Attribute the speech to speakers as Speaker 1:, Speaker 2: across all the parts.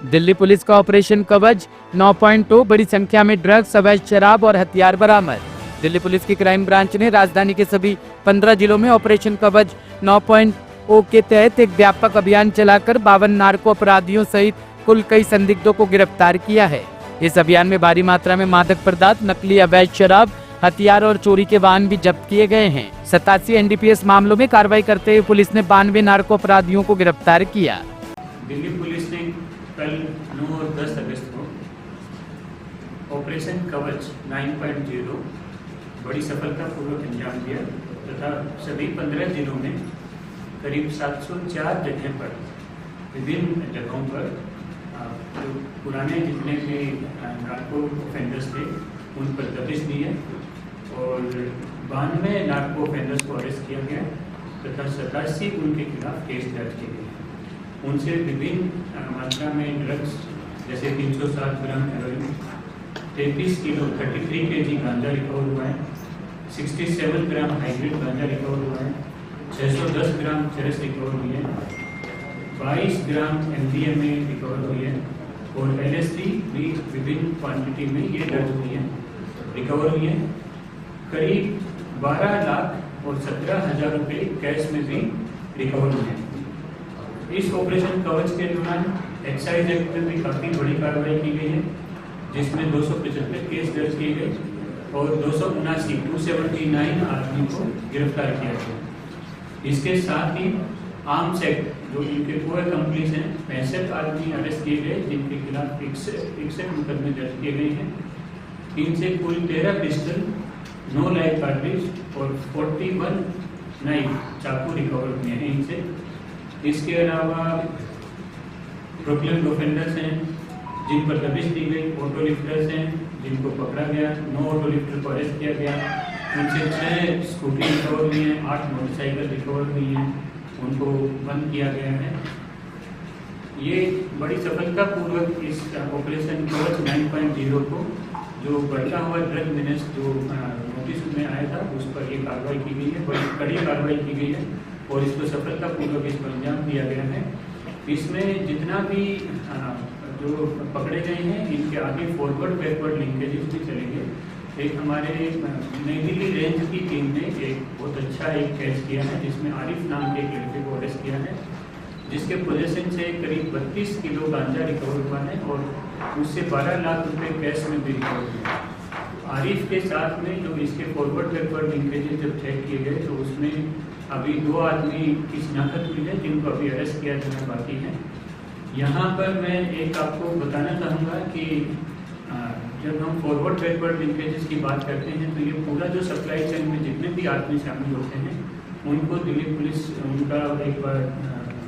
Speaker 1: Delhi police का operation कवच 9.0 बड़ी संख्या में ड्रग्स, अवैध शराब और हथियार बरामद। दिल्ली पुलिस की क्राइम ब्रांच ने राजधानी के सभी 15 जिलों में ऑपरेशन कवच 9.0 के तहत एक व्यापक अभियान चलाकर 52 नार्को अपराधियों सहित कुल कई संदिग्धों को गिरफ्तार किया है। इस अभियान में भारी मात्रा में मादक पदार्थ, नकली अवैध शराब, हथियार और चोरी के वाहन भी जब्त किए गए हैं। 87 एनडीपीएस मामलों में कार्रवाई करते हुए पुलिस ने 92 नार्को अपराधियों को गिरफ्तार किया।
Speaker 2: दिल्ली पुलिस ने कल 9 और 10 अगस्त को ऑपरेशन कवच 9.0 बड़ी सफलतापूर्वक अंजाम दिया तथा सभी 15 जिलों में करीब 704 जगह पर विभिन्न जगहों पर जो पुराने जितने भी नार्को ऑफेंडर्स थे उन पर दबिश दी है और 92 नार्को ऑफेंडर्स को अरेस्ट किया गया तथा 87 उनके खिलाफ केस दर्ज किए गए। उनसे विभिन्न मात्रा में ड्रग्स जैसे 307 ग्राम हेरोइन, 33 किलो 33 kg गांजा रिकवर हुआ है, 67 ग्राम हाइब्रिड गांजा रिकवर हुआ है, 610 ग्राम चरस रिकवर हुई है, 22 ग्राम MDMA रिकवर हुई है और LSD भी विभिन्न क्वांटिटी में ये दर्ज हुई है रिकवर हुई है। करीब 12 लाख और 17,000 रुपये कैश में भी रिकवर हुए हैं। इस ऑपरेशन कवच के दौरान एक्साइज एक्ट में भी काफ़ी बड़ी कार्रवाई की गई है जिसमें 275 केस दर्ज किए गए और 279 आदमी को गिरफ्तार किया गया। इसके साथ ही आर्म्स एक्ट जो इनके पूरे कंप्लीस हैं 65 आदमी अरेस्ट किए गए जिनके खिलाफ 61 मुकदमे दर्ज किए गए हैं। इनसे कुल 13 पिस्टल, 9 लाइव कार्ट्रिज और 41 नाइफ चाकू रिकवर हुए हैं इनसे। इसके अलावा प्रोक्लेम्ड ऑफेंडर्स हैं जिन पर दबिश दी गई, ऑटो लिफ्टर्स हैं जिनको पकड़ा गया, 9 ऑटो लिफ्टर को अरेस्ट किया गया, उनसे 6 स्कूटी रिकवर हुई हैं, 8 मोटरसाइकिल रिकवर हुई हैं, उनको बंद किया गया है। ये बड़ी सफलतापूर्वक इस ऑपरेशन कवच 9.0 को जो बढ़ता हुआ ड्रग मीनेस जो नोटिस में आया था उस पर ये कार्रवाई की गई है, बड़ी कड़ी कार्रवाई की गई है और इसको सफलतापूर्वक इसको अंजाम दिया गया है। इसमें जितना भी जो पकड़े गए हैं इनके आगे फॉरवर्ड बैकवर्ड लिंकेजेस भी चलेंगे। एक हमारे नई दिल्ली रेंज की टीम ने एक बहुत अच्छा एक कैच किया है जिसमें आरिफ नाम के एक लड़के को अरेस्ट किया है जिसके पोजीशन से करीब 32 किलो गांजा रिकवर हुआ है और उससे 12 लाख रुपए कैश में भी रिकवर हुए। आरिफ के साथ में जो इसके फॉरवर्ड बैकवर्ड लिंकेजेस जब चेक किए गए तो उसमें अभी 2 आदमी की शिनाख्त हुई है जिनको अभी अरेस्ट किया जाना बाकी है। यहाँ पर मैं एक आपको बताना चाहूँगा कि जब हम फॉरवर्ड बैकवर्ड लिंकेजेस की बात करते हैं तो ये पूरा जो सप्लाई चेन में जितने भी आदमी शामिल होते हैं उनको दिल्ली पुलिस उनका एक बार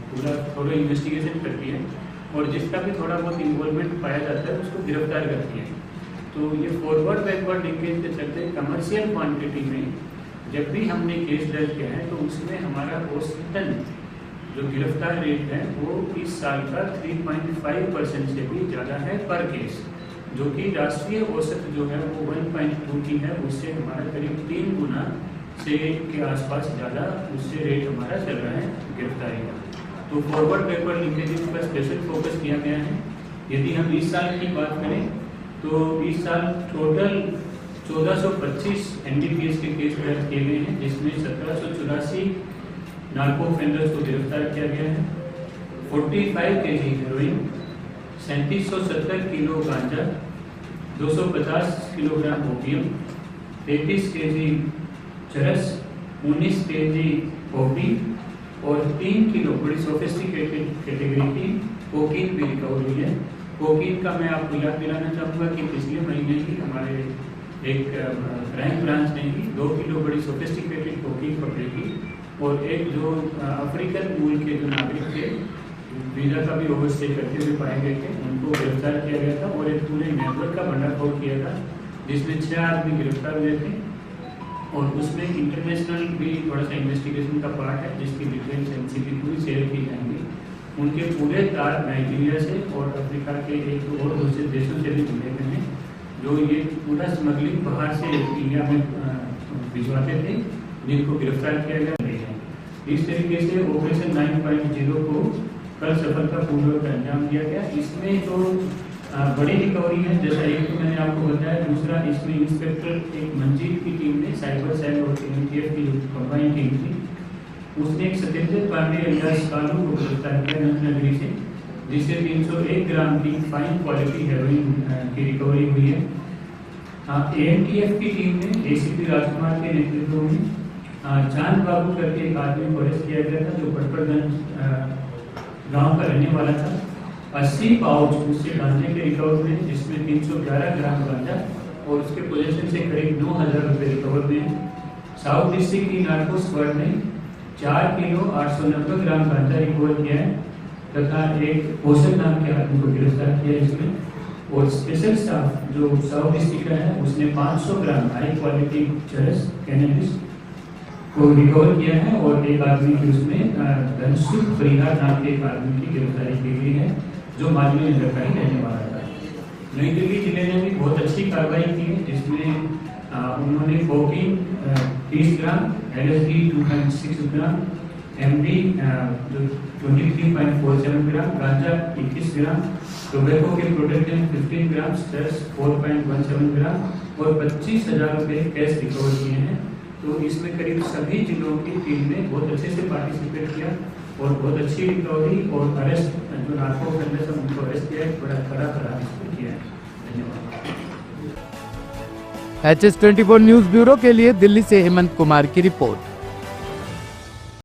Speaker 2: पूरा थोड़ा इन्वेस्टिगेशन करती है और जिसका भी थोड़ा बहुत इन्वॉल्वमेंट पाया जाता है उसको गिरफ्तार करती है। तो ये फॉरवर्ड बैकवर्ड लिंकेज के चलते कमर्शियल क्वान्टिटी में जब भी हमने केस दर्ज किया है तो उसमें हमारा औसतन जो गिरफ्तार रेट है वो इस साल का 3.5% से भी ज़्यादा है पर केस, जो कि राष्ट्रीय औसत जो है वो 1.2 की है, उससे हमारा करीब 3 गुना से के आसपास ज़्यादा उससे रेट हमारा चल रहा है गिरफ्तारी का। तो फॉरवर्ड बैकवर्ड लिंकेजेस पर स्पेशल फोकस किया गया है। यदि हम इस साल की बात करें तो इस साल टोटल 1425 एनडीपीएस के केस दर्ज किए गए हैं जिसमें 1784 नार्को ऑफेंडर्स को गिरफ्तार किया गया है, 45 kg हेरोइन, 3770 किलो गांजा, 250 किलोग्राम ओपियम, 33 kg चरस, 19 kg कॉफी और 3 किलो बड़ी सोफिस्टिकेटेड कैटेगरी की कोकीन भी रिकवर हुई है। कोकीन का मैं आपको याद दिलाना चाहूँगा कि पिछले महीने ही हमारे एक क्राइम ब्रांच ने ही 2 किलो बड़ी सोफिस्टिकेटेड कोकीन पकड़ी थी और एक जो अफ्रीकन मूल के जो नागरिक थे वीज़ा का भी ओवरस्टे करते हुए पाए गए थे उनको गिरफ्तार किया गया था और एक पूरे नेटवर्क का भंडाफोड़ किया था जिसमें 6 आदमी गिरफ्तार हुए थे और उसमें इंटरनेशनल भी थोड़ा सा इन्वेस्टिगेशन का पार्ट है जिसकी डिटेल्स एनसीबी को भी शेयर की जाएंगी। उनके पूरे तार नाइजीरिया से और अफ्रीका के एक और दूसरे देशों से भी जुड़े हुए हैं जो ये पूरा स्मगलिंग बाहर से इंडिया में भिजवाते थे जिनको गिरफ्तार किया गया है। इस तरीके से ऑपरेशन 9.0 को कल सफलतापूर्वक अंजाम दिया गया। इसमें जो बड़ी रिकवरी है, जैसा एक तो मैंने आपको बताया, दूसरा इसमें इंस्पेक्टर एक मंजीत की टीम ने, साइबर सेल और एनटीएफ की कंबाइन टीम थी, उसने एक सत्येंद्र पांडे अलियास कालू को गिरफ्तार किया नंदनगरी से, जिससे 301 ग्राम की फाइन क्वालिटी हेरोइन की रिकवरी हुई है। एनटीएफ की टीम ने एसीपी राजकुमार के नेतृत्व में चांद बाबू करके एक आदमी को अरेस्ट किया गया था, जो पटपड़गंज गांव का रहने वाला था। 80 पाउच उससे गांजे के रिकवर हुए, जिसमें 311 ग्राम गांजा और उसके पोजीशन से करीब 9,000 रुपये रिकवर हुए हैं। साउथ डिस्ट्रिक्ट की नार्को स्क्वाड ने 4 किलो 890 ग्राम गांजा रिकवर किया है तथा एक पोषण नाम के आदमी को गिरफ्तार किया है इसमें। और स्पेशल स्टाफ जो साउथ डिस्ट्रिक्ट का है, उसने 500 ग्राम हाई क्वालिटी चरस कैनबिस को रिकवर किया है और एक आदमी की उसमें धनसुख परिहार नाम के एक आदमी की गिरफ्तारी की गई है, जो मालवी नगर का ही रहने वाला था। नई दिल्ली जिले ने भी बहुत अच्छी कार्रवाई की है, जिसमें उन्होंने कोकीन 30 ग्राम, LSD 2.6 ग्राम, MD जो 23.47 ग्राम, गांजा 21 ग्राम, टोबैको के प्रोडक्ट 15 ग्राम, स्टर्स 4.17 ग्राम और 25,000 रुपये कैश रिकवर किए हैं। तो इसमें करीब सभी जिलों की टीम ने बहुत अच्छे से पार्टिसिपेट किया और बहुत अच्छी रिकवरी और अरेस्ट जो नार्को ऑफेंडर्स हैं उनको अरेस्ट किया है, बड़ा कड़ा पार्टिसिपेट किया है। धन्यवाद।
Speaker 1: HS24 न्यूज ब्यूरो के लिए दिल्ली से हेमंत कुमार की रिपोर्ट।